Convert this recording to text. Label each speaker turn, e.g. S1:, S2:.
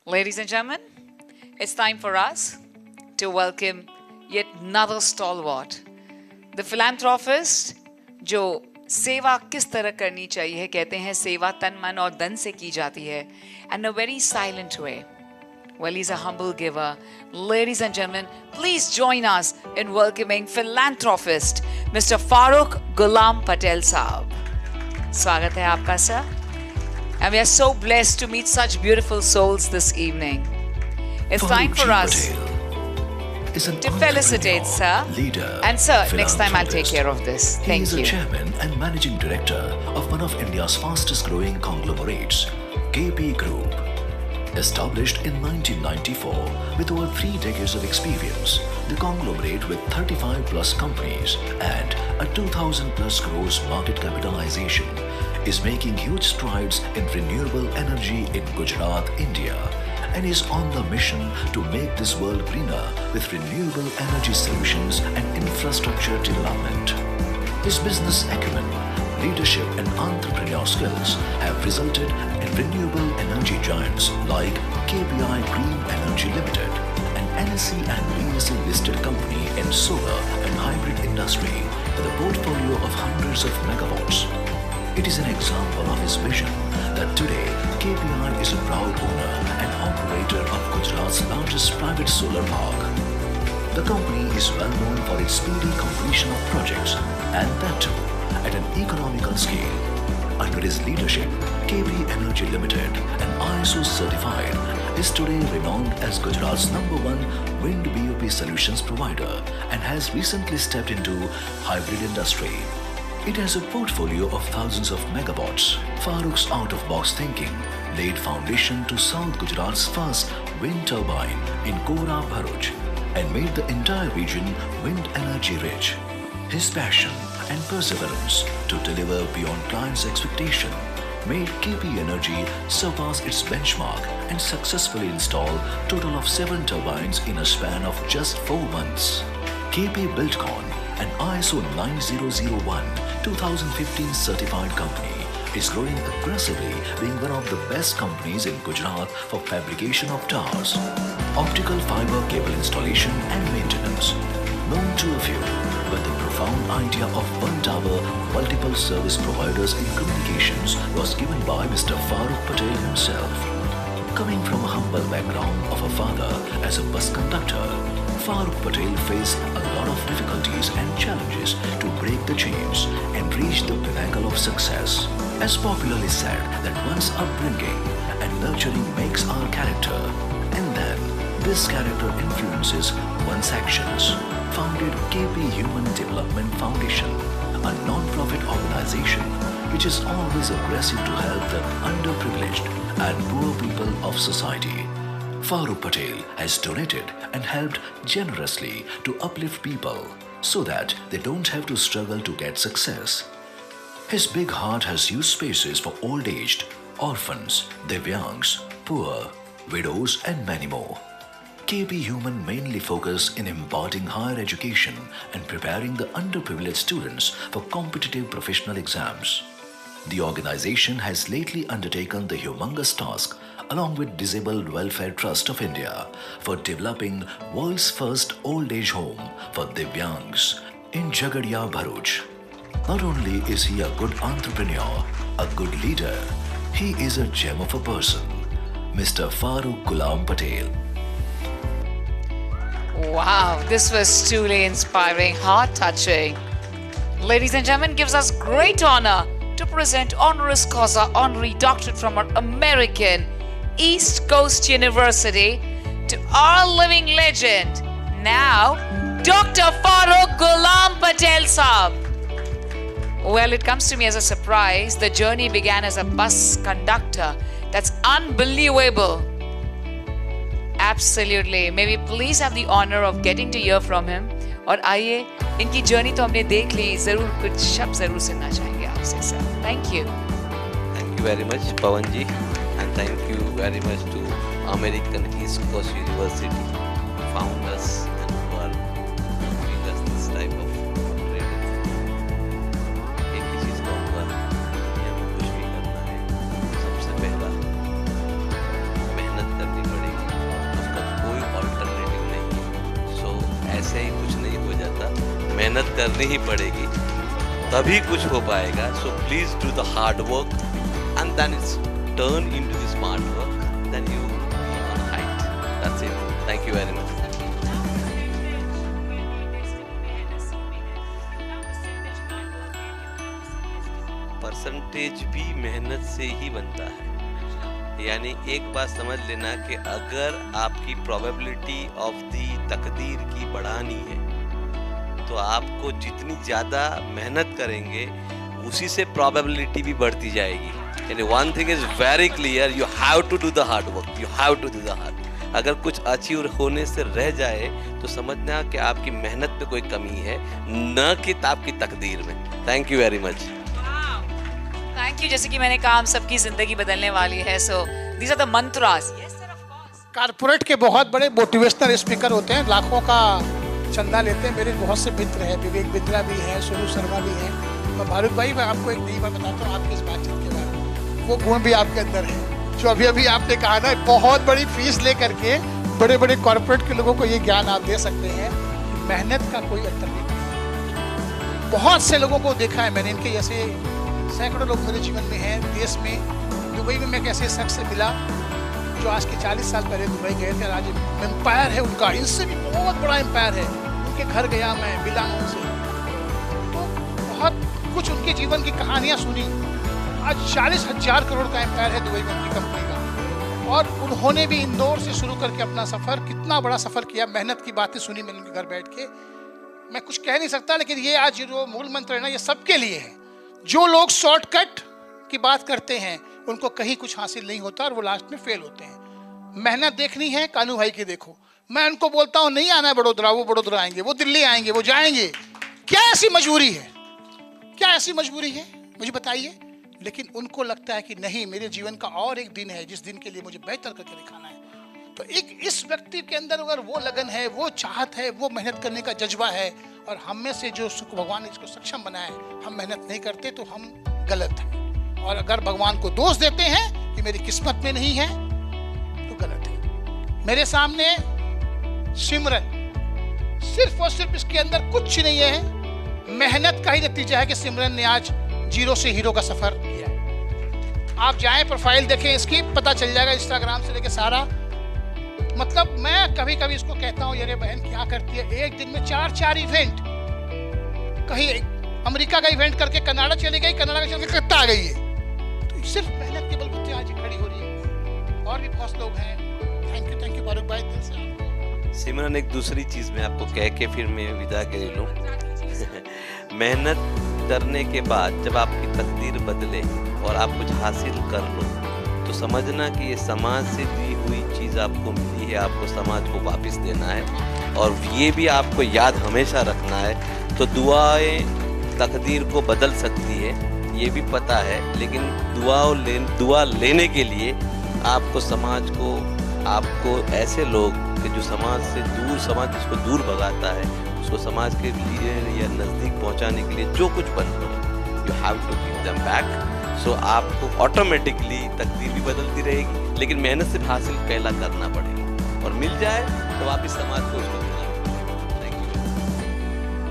S1: Ladies and gentlemen, it's time for us to welcome yet another stalwart, the philanthropist जो सेवा किस तरह करनी चाहिए कहते हैं सेवा तन मन और धन से की जाती है and a very silent way. Well, he's a humble giver. Ladies and gentlemen, please join us in welcoming philanthropist Mr. Farooq Ghulam Patel Saab. स्वागत है आपका sir. And we are so blessed to meet such beautiful souls this evening. It's time for us to felicitate sir.
S2: Leader,
S1: and sir, next time I'll take care of this. Thank you.
S2: He is a chairman and managing director of one of India's fastest growing conglomerates, KP Group. Established in 1994 with over 3 decades of experience, the conglomerate with 35 plus companies and a 2000 plus crores market capitalization is making huge strides in renewable energy in Gujarat, India, and is on the mission to make this world greener with renewable energy solutions and infrastructure development. His business acumen, leadership and entrepreneurial skills have resulted in renewable energy giants like KPI Green Energy Limited, an NSE and BSE listed company in solar and hybrid industry with a portfolio of hundreds of megawatts. It is an example of his vision that today KPI is a proud owner and operator of Gujarat's largest private solar park. The company is well known for its speedy completion of projects and that too at an economical scale. Under his leadership, KP Energy Limited, an ISO certified, is today renowned as Gujarat's #1 wind BOP solutions provider and has recently stepped into hybrid industry. It has a portfolio of thousands of megawatts. Farooq's out-of-box thinking laid foundation to South Gujarat's first wind turbine in Kora, Bharuch, and made the entire region wind energy rich. His passion and perseverance to deliver beyond clients' expectation made KP Energy surpass its benchmark and successfully install total of 7 turbines in a span of just 4 months. KP Buildcon, an ISO 9001-2015 certified company, is growing aggressively, being one of the best companies in Gujarat for fabrication of towers, optical fiber cable installation and maintenance. Known to a few, but the profound idea of one tower, multiple service providers in communications was given by Mr. Farooq Patel himself. Coming from a humble background of a father as a bus conductor, Farooq Patel faced a lot of difficulties and challenges to break the chains and reach the pinnacle of success. As popularly said that one's upbringing and nurturing makes our character, and then this character influences one's actions. Founded KP Human Development Foundation, a non-profit organization which is always aggressive to help the underprivileged and poor people of society. Farooq Patel has donated and helped generously to uplift people so that they don't have to struggle to get success. His big heart has used spaces for old-aged, orphans, divyangs, poor, widows and many more. KP Human mainly focus in imparting higher education and preparing the underprivileged students for competitive professional exams. The organization has lately undertaken the humongous task along with Disabled Welfare Trust of India for developing world's first old age home for Divyangs in Jagadia, Bharuch. Not only is he a good entrepreneur, a good leader, he is a gem of a person, Mr. Farooq Ghulam Patel.
S1: Wow, this was truly inspiring, heart-touching. Ladies and gentlemen, gives us great honor to present honoris causa honorary doctorate from our American East Coast University to our living legend, now Dr. Farooq Ghulam Patel Saab. Well, it comes to me as a surprise. The journey began as a bus conductor. That's unbelievable. Absolutely. May we please have the honor of getting to hear from him. और आइए इनकी journey तो हमने देख ली, जरूर कुछ शब्द जरूर सुनना चाहेंगे आपसे sir. Thank you.
S3: Thank you very much, Pawan ji, and thank you very much to American East Coast University who found us and who are giving us this type of training. एक ही चीज़ कहूँगा कि हमें कुछ भी करना है, सबसे पहला मेहनत करनी पड़ेगी. मेहनत करनी ही पड़ेगी, तभी कुछ हो पाएगा. So please do the hard work and then it's turn into the smart work, then you on height. That's it. Thank you very much. Percentage भी मेहनत से ही बनता है. यानी एक बात समझ लेना कि अगर आपकी प्रोबेबिलिटी ऑफ दी तकदीर की बढ़ानी है तो आपको जितनी ज़्यादा मेहनत करेंगे उसी से प्रोबेबिलिटी भी बढ़ती जाएगी. यानी one thing is very clear, you have to do the hard work, you have to do the hard. अगर कुछ अचीव होने से रह जाए तो समझना कि आपकी मेहनत पे कोई कमी है, न कि आपकी तकदीर में. Thank you very much.
S1: Thank you. जैसे कि मैंने कहा, हम सबकी जिंदगी बदलने वाली है. So these are the mantras.
S4: Corporate के बहुत बड़े मोटिवेशनल स्पीकर होते हैं, लाखों का चंदा लेते हैं. मेरे बहुत से मित्र हैं, विवेक बिंद्रा भी हैं, सोनू शर्मा भी हैं. मैं भारूक भाई, मैं आपको एक नई बात बताता हूँ आपकी इस बातचीत के बाद. वो गुण भी आपके अंदर है जो अभी अभी आपने कहा ना. बहुत बड़ी फीस ले करके बड़े बड़े कॉर्पोरेट के लोगों को ये ज्ञान आप दे सकते हैं कि मेहनत का कोई अंतर नहीं. बहुत से लोगों को देखा है मैंने, इनके जैसे सैकड़ों लोग मेरे जीवन में हैं. देश में दुबई में मैं कैसे शख्स से मिला जो आज के 40 साल पहले दुबई गए थे. आज एम्पायर है उनका, इनसे भी बहुत बड़ा एम्पायर है. उनके घर गया मैं, मिला उनसे, तो बहुत कुछ उनके जीवन की कहानियां सुनी. आज 40,000 करोड़ का एम्पायर है दुबई में उनकी कंपनी का. और उन्होंने भी इंदौर से शुरू करके अपना सफर, कितना बड़ा सफर किया. मेहनत की बातें सुनी मैंने उनके घर बैठ के. मैं कुछ कह नहीं सकता, लेकिन ये आज जो मूल मंत्र है ना, ये सबके लिए है. जो लोग शॉर्टकट की बात करते हैं उनको कहीं कुछ हासिल नहीं होता और वो लास्ट में फेल होते हैं. मेहनत देखनी है, कानू भाई की देखो. मैं उनको बोलता हूँ नहीं आना है बड़ोदरा, वो बड़ोदरा आएंगे, वो दिल्ली आएंगे, वो जाएंगे. क्या ऐसी मजबूरी है, क्या ऐसी मजबूरी है, मुझे बताइए. लेकिन उनको लगता है कि नहीं, मेरे जीवन का और एक दिन है जिस दिन के लिए मुझे बेहतर करके दिखाना है. तो एक इस व्यक्ति के अंदर अगर वो लगन है, वो चाहत है, वो मेहनत करने का जज्बा है, और हम में से जो सुख भगवान ने इसको सक्षम बनाया है, हम मेहनत नहीं करते तो हम गलत हैं. और अगर भगवान को दोष देते हैं कि मेरी किस्मत में नहीं है तो गलत है. मेरे सामने सिमरन, सिर्फ और सिर्फ इसके अंदर कुछ नहीं है, मेहनत का ही नतीजा है कि सिमरन ने आज जीरो से हीरो का सफर किया है. आप जाएं, प्रोफाइल देखें इसकी, पता चल जाएगा. इंस्टाग्राम से लेके सारा, मतलब मैं कभी कभी इसको कहता हूँ, अरे बहन क्या करती है, एक दिन में 4 इवेंट. कहीं अमेरिका का इवेंट करके कनाडा चली गई, कनाडा का चल के कलकत्ता आ गई है. तो सिर्फ मेहनत के बलबूते आज खड़ी हो रही है. और भी बहुत लोग हैं. थैंक यू भारूक भाई, दिल से आपको.
S3: सिमरन, एक दूसरी चीज मैं आपको कह के फिर मैं विदा के ले लूं. मेहनत करने के बाद जब आपकी तकदीर बदले और आप कुछ हासिल कर लो तो समझना कि ये समाज से दी हुई चीज़ आपको मिली है, आपको समाज को वापस देना है. और ये भी आपको याद हमेशा रखना है. तो दुआएं तकदीर को बदल सकती है, ये भी पता है, लेकिन दुआ लेने के लिए आपको समाज को, आपको ऐसे लोग कि जो समाज से दूर, समाज जिसको दूर भगाता है, उसको समाज के लिए या नज़दीक पहुंचाने के लिए जो कुछ बन पड़े, you have to give them back. So आपको ऑटोमेटिकली तकदीर भी बदलती रहेगी, लेकिन मेहनत से हासिल पहला करना पड़ेगा. और मिल जाए तो वापिस समाज को